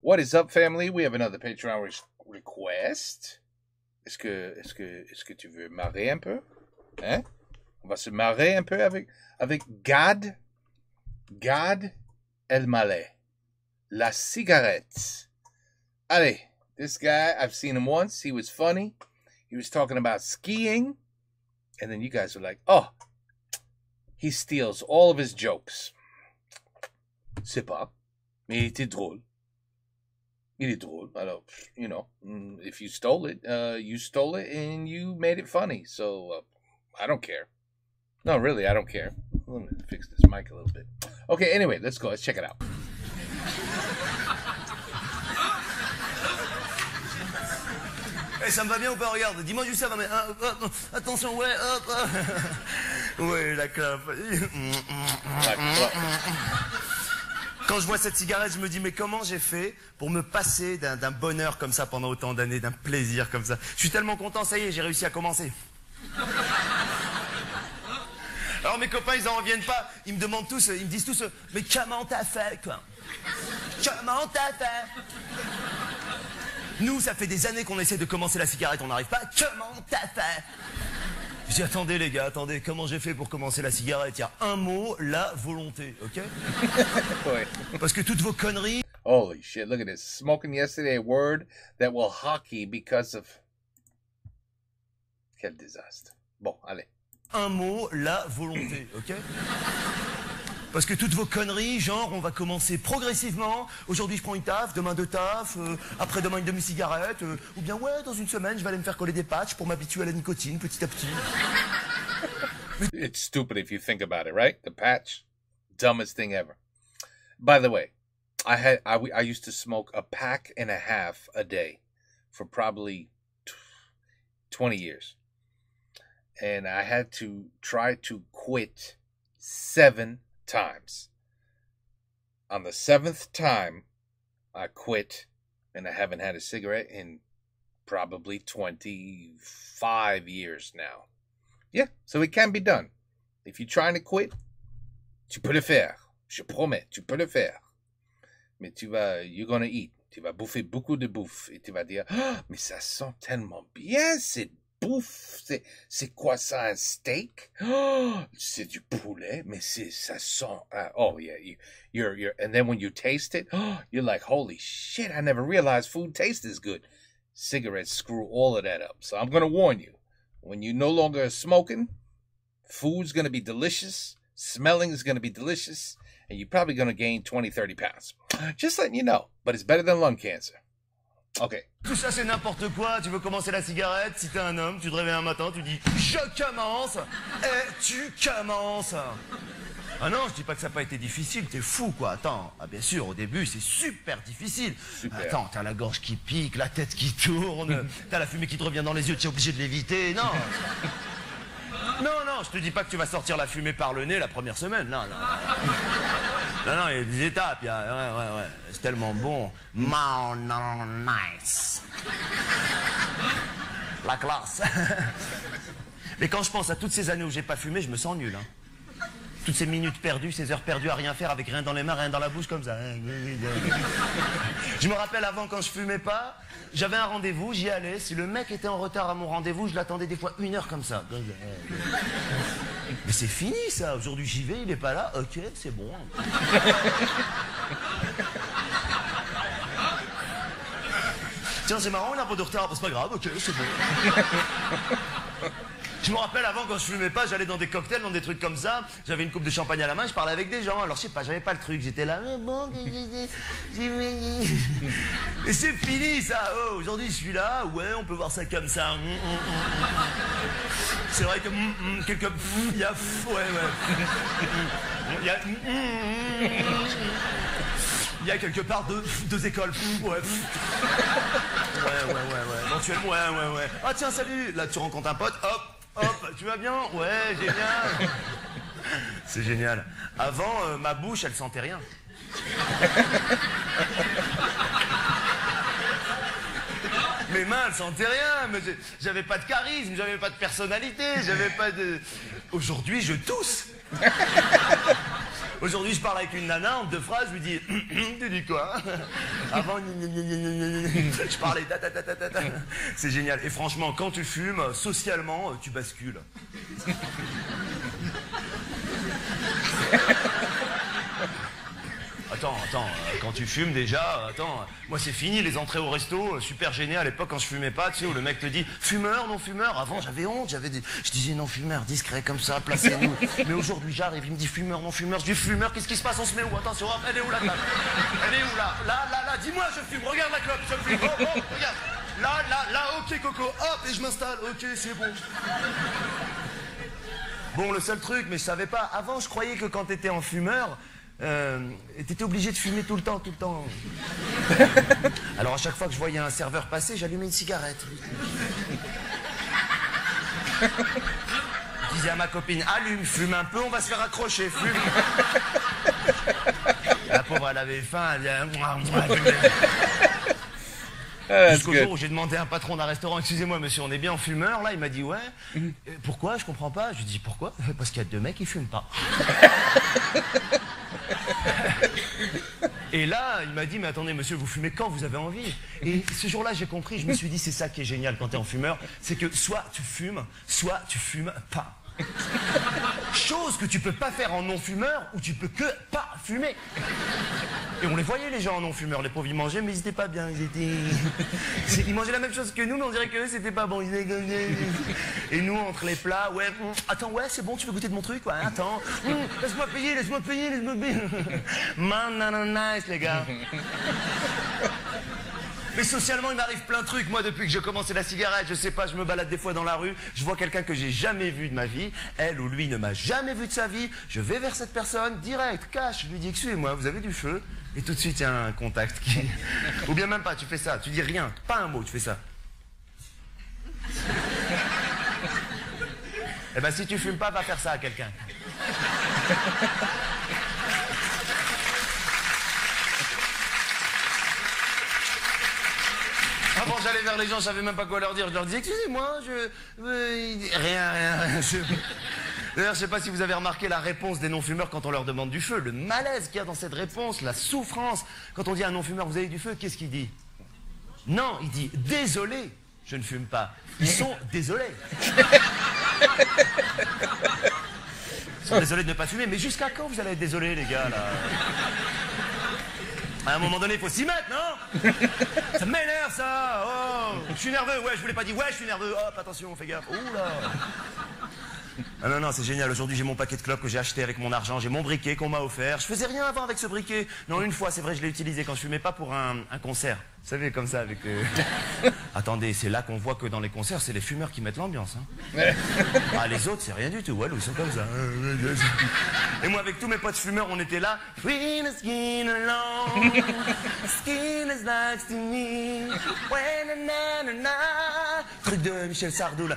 What is up, family? We have another Patreon request. Est-ce que tu veux marrer un peu? Hein? On va se marrer un peu avec Gad Elmaleh. La cigarette. Allez, this guy, I've seen him once. He was funny. He was talking about skiing. And then you guys were like, oh, he steals all of his jokes. C'est pas. Mais il était drôle. Il est drôle. Alors, you know, if you stole it and you made it funny. So, I don't care. No, really, I don't care. Let me fix this mic a little bit. Okay, anyway, let's go. Let's check it out. Hey, ça me va bien ou pas? Regarde, dis-moi juste ça, mais attention, ouais, hop. Ouais, la clope. Quand je vois cette cigarette, je me dis, mais comment j'ai fait pour me passer d'un bonheur comme ça pendant autant d'années, d'un plaisir comme ça? Je suis tellement content, ça y est, j'ai réussi à commencer. Alors mes copains, ils en reviennent pas, ils me demandent tous, ils me disent tous, mais comment t'as fait, quoi? Comment t'as fait? Nous, ça fait des années qu'on essaie de commencer la cigarette, on n'arrive pas. Comment t'as fait? Je dis, attendez les gars, attendez, comment j'ai fait pour commencer la cigarette? Il y a un mot, la volonté, ok? Parce que toutes vos conneries... Holy shit, look at this. Smoking yesterday, a word that will hockey because of... Quel désastre. Bon, allez. Un mot, la volonté, ok? Parce que toutes vos conneries, genre on va commencer progressivement, aujourd'hui je prends une taf, demain deux tafs, après-demain une demi-cigarette, ou bien ouais, dans une semaine je vais aller me faire coller des patchs pour m'habituer à la nicotine petit à petit. It's stupid if you think about it, right? The patch, dumbest thing ever. By the way, I used to smoke a pack and a half a day for probably 20 years. And I had to try to quit 7 times. On the 7th time, I quit, and I haven't had a cigarette in probably 25 years now. Yeah, so it can be done. If you're trying to quit, tu peux le faire. Je promets, tu peux le faire. Mais you're gonna eat. Tu vas bouffer beaucoup de bouffe. Et tu vas dire, oh, mais ça sent tellement bien, cette bouffe. C'est quoi ça, un steak? Oh, c'est du poulet, mais ça sent, oh yeah, you're, and then when you taste it, oh, you're like, holy shit, I never realized food tastes this good. Cigarettes screw all of that up. So I'm going to warn you, when you no longer are smoking, food's going to be delicious, smelling is going to be delicious, and you're probably going to gain 20, 30 pounds. Just letting you know, but it's better than lung cancer. Ok. Tout ça c'est n'importe quoi, tu veux commencer la cigarette, si t'es un homme, tu te réveilles un matin, tu dis « Je commence » et tu commences. Ah non, je dis pas que ça n'a pas été difficile, t'es fou quoi, attends. Ah bien sûr, au début c'est super difficile. Super. Attends, t'as la gorge qui pique, la tête qui tourne, t'as la fumée qui te revient dans les yeux, tu es obligé de l'éviter, non. Non, je te dis pas que tu vas sortir la fumée par le nez la première semaine, non. Non, il y a des étapes, ouais, c'est tellement bon. Non, nice. La classe. Mais quand je pense à toutes ces années où j'ai pas fumé, je me sens nul, hein. Toutes ces minutes perdues, ces heures perdues à rien faire, avec rien dans les mains, rien dans la bouche, comme ça. Je me rappelle avant, quand je fumais pas, j'avais un rendez-vous, j'y allais. Si le mec était en retard à mon rendez-vous, je l'attendais des fois 1 heure comme ça. Mais c'est fini ça, aujourd'hui j'y vais, il est pas là, ok, c'est bon. Tiens, c'est marrant, il a un peu de retard, c'est pas grave, ok, c'est bon. Je me rappelle avant, quand je fumais pas, j'allais dans des cocktails, dans des trucs comme ça, j'avais une coupe de champagne à la main, je parlais avec des gens, alors je sais pas, j'avais pas le truc, j'étais là, mais bon, et c'est fini ça, oh, aujourd'hui je suis là, ouais, on peut voir ça comme ça. C'est vrai que il y a, ouais. Il y a quelque part deux écoles, ouais. Ouais. Éventuellement, ouais. Ah tiens, salut, là tu rencontres un pote, hop, tu vas bien? Ouais, génial. C'est génial. Avant, ma bouche, elle sentait rien. Mes mains, elles sentaient rien, mais j'avais pas de charisme, j'avais pas de personnalité, j'avais pas de... Aujourd'hui, je tousse. Aujourd'hui, je parle avec une nana, en 2 phrases, je lui dis tu dis quoi? Avant, je parlais ta. C'est génial. Et franchement, quand tu fumes, socialement, tu bascules. Attends, quand tu fumes déjà, moi c'est fini les entrées au resto, super gêné à l'époque quand je fumais pas, tu sais, où le mec te dit fumeur, non fumeur. Avant j'avais honte, je disais non fumeur, discret comme ça, placez-nous. Mais aujourd'hui j'arrive, il me dit fumeur, non fumeur, je dis fumeur, qu'est-ce qui se passe, on se met où? Attention, hop, elle est où la table? Elle est où là, dis-moi je fume, regarde la clope, je fume, oh, regarde. Là, ok Coco, hop, et je m'installe, ok c'est bon. Bon, le seul truc, mais je savais pas, avant je croyais que quand t'étais en fumeur, t'étais obligé de fumer tout le temps. Alors à chaque fois que je voyais un serveur passer, j'allumais une cigarette. Je disais à ma copine, allume, fume un peu, on va se faire accrocher, fume. La pauvre, elle avait faim, elle disait... Jusqu'au jour où j'ai demandé à un patron d'un restaurant, excusez-moi monsieur, on est bien en fumeur là? Il m'a dit ouais. Pourquoi? Je comprends pas. Je lui dis pourquoi? Parce qu'il y a 2 mecs qui fument pas. Et là, il m'a dit mais attendez monsieur, vous fumez quand vous avez envie? Et ce jour-là, j'ai compris, je me suis dit c'est ça qui est génial quand t'es en fumeur, c'est que soit tu fumes pas. Chose que tu peux pas faire en non-fumeur ou tu peux que pas fumer. Et on les voyait les gens en non-fumeurs, les pauvres ils mangeaient mais ils étaient pas bien, ils mangeaient la même chose que nous mais on dirait que eux c'était pas bon. Et nous entre les plats, ouais, attends ouais c'est bon tu veux goûter de mon truc? Ouais attends, laisse-moi payer. Man, nice les gars. Mais socialement, il m'arrive plein de trucs. Moi, depuis que j'ai commencé la cigarette, je sais pas, je me balade des fois dans la rue, je vois quelqu'un que j'ai jamais vu de ma vie, elle ou lui ne m'a jamais vu de sa vie, je vais vers cette personne, direct, cash, je lui dis, excusez-moi, vous avez du feu? Et tout de suite, il y a un contact qui... Ou bien même pas, tu fais ça, tu dis rien, pas un mot, tu fais ça. Eh ben, si tu fumes pas, va faire ça à quelqu'un. Avant, j'allais vers les gens, je savais même pas quoi leur dire. Je leur disais, excusez-moi, rien. D'ailleurs, je sais pas si vous avez remarqué la réponse des non-fumeurs quand on leur demande du feu. Le malaise qu'il y a dans cette réponse, la souffrance. Quand on dit à un non-fumeur, vous avez du feu, qu'est-ce qu'il dit? Non, il dit, désolé, je ne fume pas. Ils sont désolés. Ils sont désolés de ne pas fumer. Mais jusqu'à quand vous allez être désolés, les gars, là? À un moment donné, il faut s'y mettre, non? Ça m'énerve, ça. Oh, je suis nerveux. Ouais, je vous l'ai pas dit. Ouais, je suis nerveux. Hop, attention, fais gaffe. Oula. Ah non, c'est génial. Aujourd'hui, j'ai mon paquet de clopes que j'ai acheté avec mon argent. J'ai mon briquet qu'on m'a offert. Je faisais rien avant avec ce briquet. Non, une fois, c'est vrai, je l'ai utilisé quand je fumais pas pour un concert. Vous savez, comme ça, avec... Attendez, c'est là qu'on voit que dans les concerts, c'est les fumeurs qui mettent l'ambiance. Hein. Ah, les autres, c'est rien du tout. Ouais, ils sont comme ça. Et moi, avec tous mes potes fumeurs, on était là. Skin alone, skin is nice to me. Truc de Michel Sardou, là.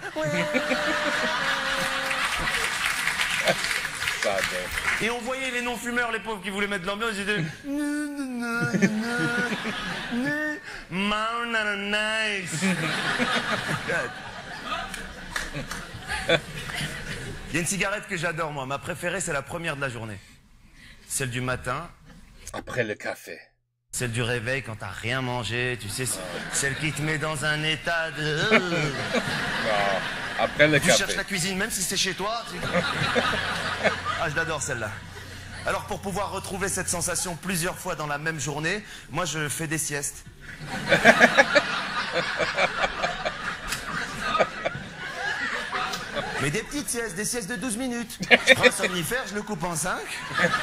Et on voyait les non-fumeurs, les pauvres qui voulaient mettre de l'ambiance, ils disaient... nice. Il y a une cigarette que j'adore, moi. Ma préférée, c'est la première de la journée. Celle du matin. Après le café. Celle du réveil quand t'as rien mangé, tu sais, celle qui te met dans un état de... Non, après le café. Tu cherches la cuisine, même si c'est chez toi. Ah, je l'adore celle-là. Alors pour pouvoir retrouver cette sensation plusieurs fois dans la même journée, moi je fais des siestes. Mais des petites siestes, des siestes de 12 minutes. Je prends un somnifère, je le coupe en 5. Je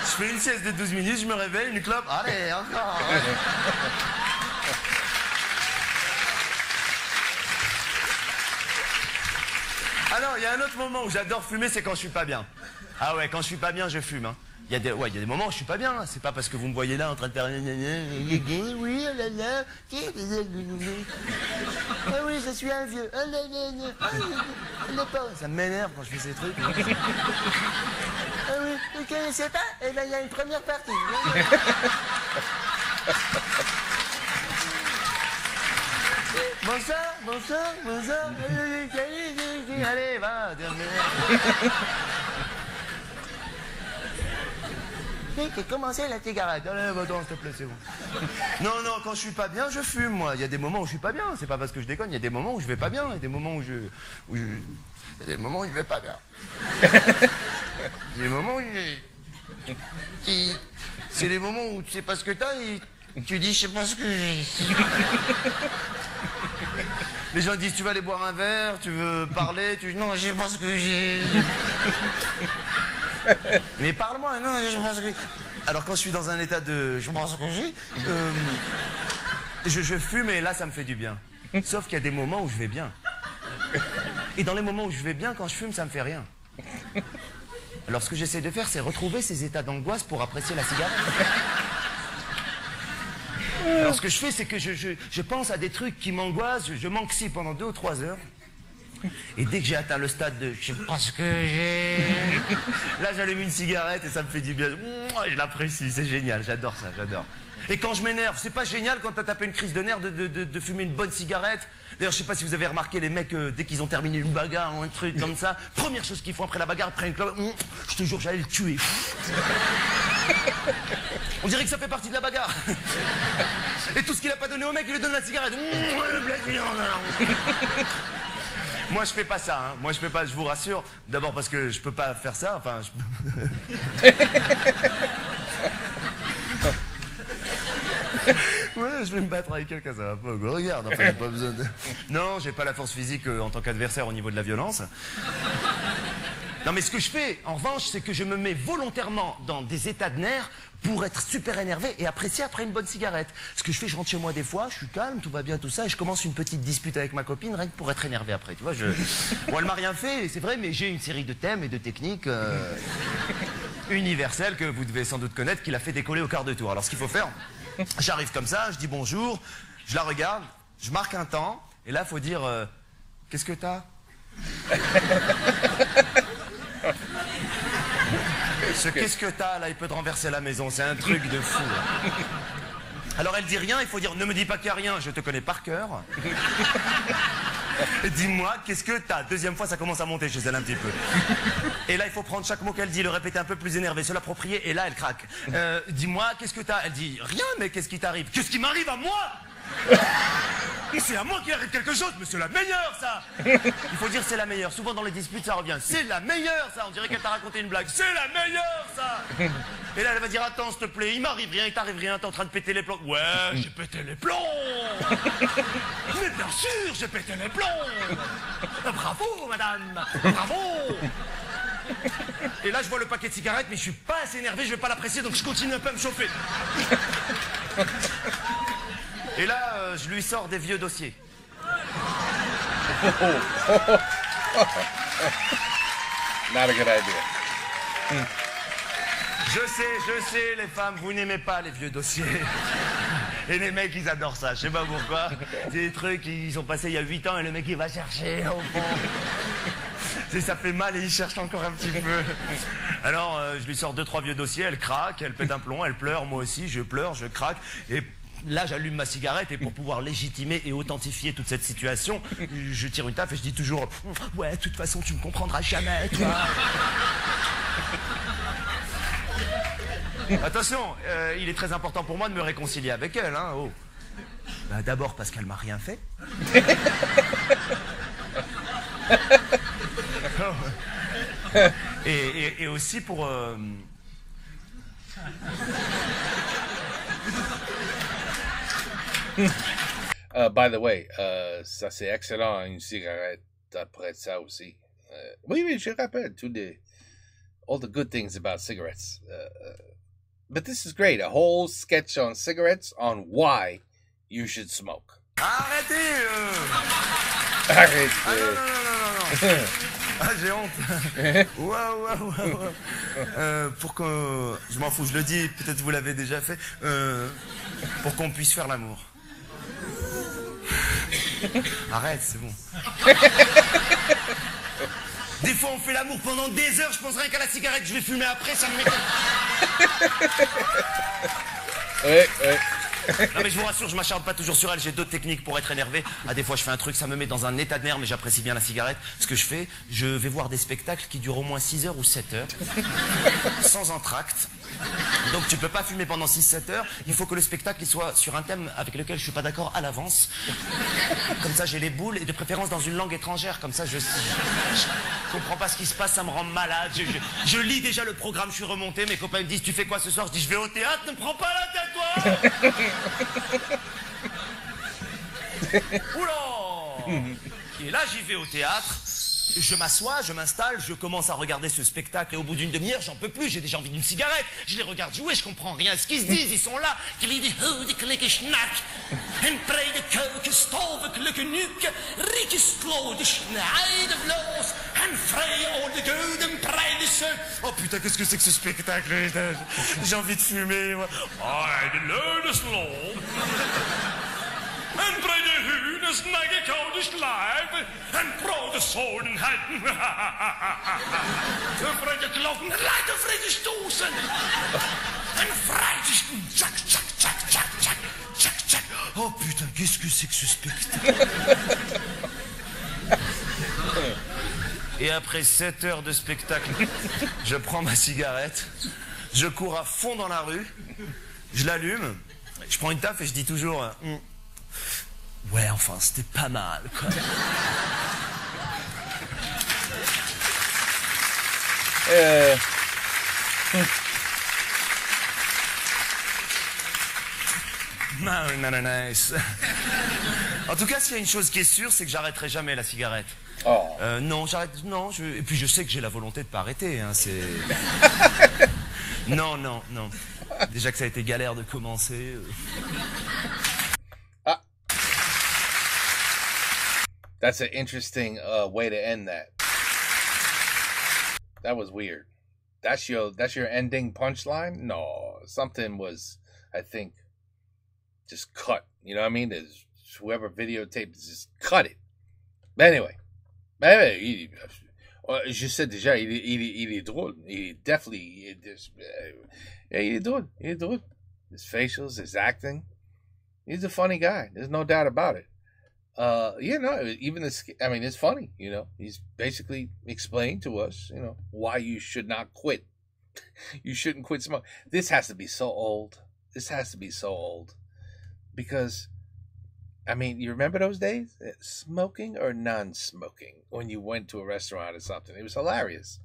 fais une sieste de 12 minutes, je me réveille, une clope. Allez, encore. Alors, il y a un autre moment où j'adore fumer, c'est quand je suis pas bien. Ah ouais, quand je suis pas bien, je fume. Hein. Il y a des moments où je suis pas bien. Hein. C'est pas parce que vous me voyez là en train de faire... Oui, oh là là. Ah oui, je suis un vieux. Oh là là. Ça m'énerve quand je fais ces trucs. Ah oui, vous connaissez pas? Eh ben, il y a une première partie. Bonsoir. Allez, va. technique et commencer la cigarette. Allez, va-t'en, s'il te plaît, c'est bon. Non, non, quand je suis pas bien, je fume, moi. Il y a des moments où je suis pas bien. C'est pas parce que je déconne. Il y a des moments où je vais pas bien. Il y a des moments où il y a des moments où je vais pas bien. Il y a des moments où c'est les moments où tu sais pas ce que t'as et tu dis je sais pas ce que j'ai. Les gens disent tu vas aller boire un verre, tu veux parler, tu dis non, je sais pas ce que j'ai. Mais parle-moi, non, je sais pas ce que. Alors quand je suis dans un état de je sais pas ce que j'ai, je fume et là ça me fait du bien. Sauf qu'il y a des moments où je vais bien. Et dans les moments où je vais bien, quand je fume, ça me fait rien. Alors ce que j'essaie de faire, c'est retrouver ces états d'angoisse pour apprécier la cigarette. Alors ce que je fais, c'est que je pense à des trucs qui m'angoissent, je manquecie pendant 2 ou 3 heures. Et dès que j'ai atteint le stade de je sais pas ce que j'ai, là j'allume une cigarette et ça me fait du bien. Je l'apprécie, c'est génial, j'adore ça, j'adore. Et quand je m'énerve, c'est pas génial quand t'as tapé une crise de nerfs de fumer une bonne cigarette. D'ailleurs, je sais pas si vous avez remarqué les mecs, dès qu'ils ont terminé une bagarre ou un truc comme ça, première chose qu'ils font après la bagarre, après une clope, je te jure, j'allais le tuer. On dirait que ça fait partie de la bagarre. Et tout ce qu'il a pas donné au mec, il lui donne la cigarette. Moi, je fais pas ça, hein. Moi, je fais pas, je vous rassure. D'abord parce que je peux pas faire ça, enfin... Ouais, je vais me battre avec quelqu'un, ça va pas. Regarde, enfin, j'ai pas besoin de... Non, j'ai pas la force physique en tant qu'adversaire au niveau de la violence. Non, mais ce que je fais, en revanche, c'est que je me mets volontairement dans des états de nerfs pour être super énervé et apprécier après une bonne cigarette. Ce que je fais, je rentre chez moi des fois, je suis calme, tout va bien, tout ça, et je commence une petite dispute avec ma copine, rien que pour être énervé après, tu vois. Bon, elle m'a rien fait, c'est vrai, mais j'ai une série de thèmes et de techniques universelles que vous devez sans doute connaître, qui l'a fait décoller au quart de tour. Alors, ce qu'il faut faire, j'arrive comme ça, je dis bonjour, je la regarde, je marque un temps, et là, il faut dire qu'est-ce que t'as? Ce qu'est-ce que t'as là, il peut te renverser la maison, c'est un truc de fou. Là. Alors elle dit rien, il faut dire ne me dis pas qu'il n'y a rien, je te connais par cœur. Dis-moi, qu'est-ce que t'as? Deuxième fois, ça commence à monter chez elle un petit peu. Et là, il faut prendre chaque mot qu'elle dit, le répéter un peu plus énervé, se l'approprier, et là, elle craque. Dis-moi, qu'est-ce que t'as? Elle dit rien, mais qu'est-ce qui t'arrive? Qu'est-ce qui m'arrive à moi? C'est à moi qu'il arrive quelque chose, mais c'est la meilleure, ça. Il faut dire c'est la meilleure. Souvent dans les disputes, ça revient. C'est la meilleure, ça. On dirait qu'elle t'a raconté une blague. C'est la meilleure, ça. Et là, elle va dire attends, s'il te plaît, il m'arrive rien, il t'arrive rien, t'es en train de péter les plombs. Ouais, j'ai pété les plombs. Mais bien sûr, j'ai pété les plombs. Bravo, madame. Bravo. Et là, je vois le paquet de cigarettes, mais je suis pas assez énervé, je vais pas l'apprécier, donc je continue un peu à me chauffer. Et là, je lui sors des vieux dossiers. Not a good idea. Je sais, les femmes, vous n'aimez pas les vieux dossiers. Et les mecs, ils adorent ça, je sais pas pourquoi. C'est des trucs qui sont passés il y a 8 ans et le mec, il va chercher au fond. Ça fait mal et il cherche encore un petit peu. Alors, je lui sors 2-3 vieux dossiers, elle craque, elle pète un plomb, elle pleure, moi aussi, je pleure, je craque. Et là, j'allume ma cigarette et pour pouvoir légitimer et authentifier toute cette situation, je tire une taffe et je dis toujours « Ouais, de toute façon, tu me comprendras jamais, toi !» Attention, il est très important pour moi de me réconcilier avec elle, hein, oh. Bah, d'abord parce qu'elle m'a rien fait. Et aussi pour... By the way, ça c'est excellent, une cigarette après ça aussi. Oui, je rappelle all the good things about cigarettes. But this is great, a whole sketch on cigarettes, on why you should smoke. Arrêtez Arrêtez. Ah non. Ah, j'ai honte. Waouh. Pour que... Je m'en fous, je le dis, peut-être vous l'avez déjà fait. Pour qu'on puisse faire l'amour. Arrête, c'est bon. Des fois, on fait l'amour pendant des heures, je pense rien qu'à la cigarette, je vais fumer après, ça me met... Ouais. Non mais je vous rassure, je m'acharne pas toujours sur elle, j'ai d'autres techniques pour être énervé. Ah, des fois je fais un truc, ça me met dans un état de nerfs, mais j'apprécie bien la cigarette. Ce que je fais, je vais voir des spectacles qui durent au moins 6 heures ou 7 heures, sans entracte, Donc tu peux pas fumer pendant 6-7 heures. Il faut que le spectacle il soit sur un thème avec lequel je suis pas d'accord à l'avance. Comme ça j'ai les boules et de préférence dans une langue étrangère. Comme ça je comprends pas ce qui se passe, ça me rend malade. Je lis déjà le programme, je suis remonté. Mes copains me disent tu fais quoi ce soir? Je dis je vais au théâtre, ne me prends pas la tête toi. Oula. Et là j'y vais au théâtre. Je m'assois, je m'installe, je commence à regarder ce spectacle et au bout d'une demi-heure, j'en peux plus, j'ai déjà envie d'une cigarette. Je les regarde jouer, je comprends rien à ce qu'ils se disent, ils sont là. Oh putain, qu'est-ce que c'est que ce spectacle? J'ai envie de fumer, moi. En brede hunen snagge koudisch lijf en brode zoden het. Vrede klokken, leid de vrede stoßen. En vrijdag, tjak, tjak, tjak, tjak, tjak, tjak, tjak. Oh putain, qu'est-ce que c'est que ce spectacle? Et après 7 heures de spectacle, je prends ma cigarette, je cours à fond dans la rue, je l'allume, je prends une taf et je dis toujours... Ouais, enfin, c'était pas mal, quoi. Nice. En tout cas, s'il y a une chose qui est sûre, c'est que j'arrêterai jamais la cigarette. Oh. Non, j'arrête. Non, et puis je sais que j'ai la volonté de pas arrêter. Hein, c'est. Non. Déjà que ça a été galère de commencer. That's an interesting way to end that. That was weird. That's your ending punchline? No, something was, I think, just cut. You know what I mean? There's, whoever videotaped just cut it. But anyway, je sais déjà, il est drôle. Il est drôle. His facials, his acting. He's a funny guy. There's no doubt about it. Even this, I mean, it's funny, you know, he's basically explained to us, you know, why you should not quit. You shouldn't quit smoking. This has to be so old. Because, I mean, you remember those days? Smoking or non-smoking when you went to a restaurant or something. It was hilarious.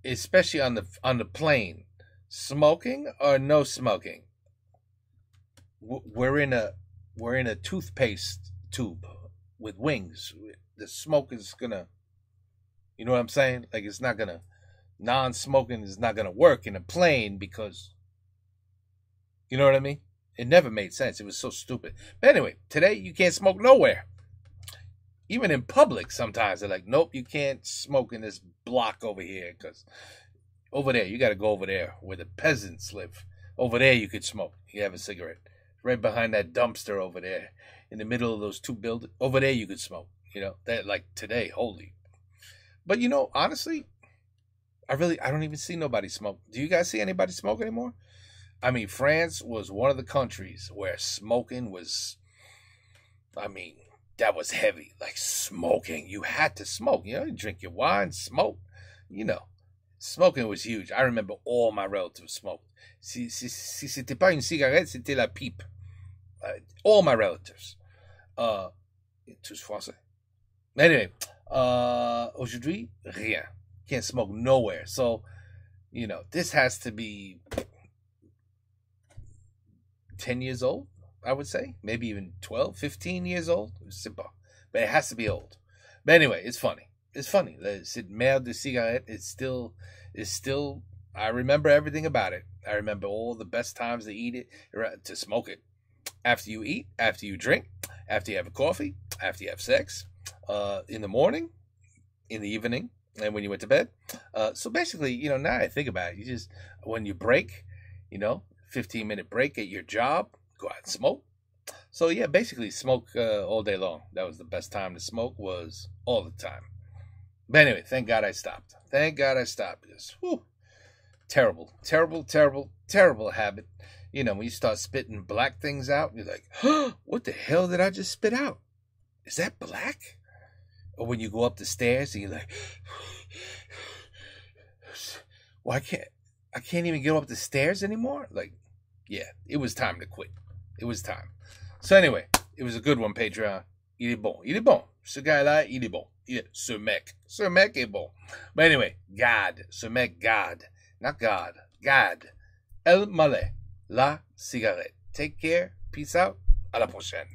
Especially on the plane. Smoking or no smoking? We're in a toothpaste tube with wings. The smoke is gonna, you know what I'm saying? Like, it's not gonna, non-smoking is not gonna work in a plane because, you know what I mean? It never made sense. It was so stupid. But anyway, today you can't smoke nowhere. Even in public, sometimes they're like, nope, you can't smoke in this block over here because over there, you got to go over there where the peasants live. Over there, you could smoke. You have a cigarette. Right behind that dumpster over there. In the middle of those two buildings. Over there, you could smoke. You know, that, like today, holy. But, you know, honestly, I don't even see nobody smoke. Do you guys see anybody smoke anymore? I mean, France was one of the countries where smoking was, I mean, that was heavy. Like smoking. You had to smoke. You know, you drink your wine, smoke. You know, smoking was huge. I remember all my relatives smoked. Si c'était pas une cigarette, c'était la pipe. All my relatives. Tous français. Anyway, aujourd'hui, rien. Can't smoke nowhere. So, you know, this has to be 10 years old, I would say. Maybe even 12, 15 years old. But it has to be old. But anyway, it's funny. It's funny. Cette merde de cigarette is still, I remember everything about it. I remember all the best times to eat it, to smoke it. After you eat, after you drink, after you have a coffee, after you have sex, in the morning, in the evening, and when you went to bed. So basically, you know, now I think about it, you just, when you break, you know, 15-minute break at your job, go out and smoke. So yeah, basically smoke all day long. That was the best time to smoke, was all the time. But anyway, thank God I stopped. Because, whew, terrible habit. You know, when you start spitting black things out, you're like, oh, what the hell did I just spit out? Is that black? Or when you go up the stairs and you're like, well, I can't even get up the stairs anymore. Like, yeah, it was time to quit. It was time. So anyway, it was a good one, Patreon. Il est bon. Il est bon. Ce gars-là, il est bon. Ce mec. Ce mec est bon. But anyway, God. Ce mec, God. Not God. God. El Malais. La cigarette. Take care. Peace out. À la prochaine.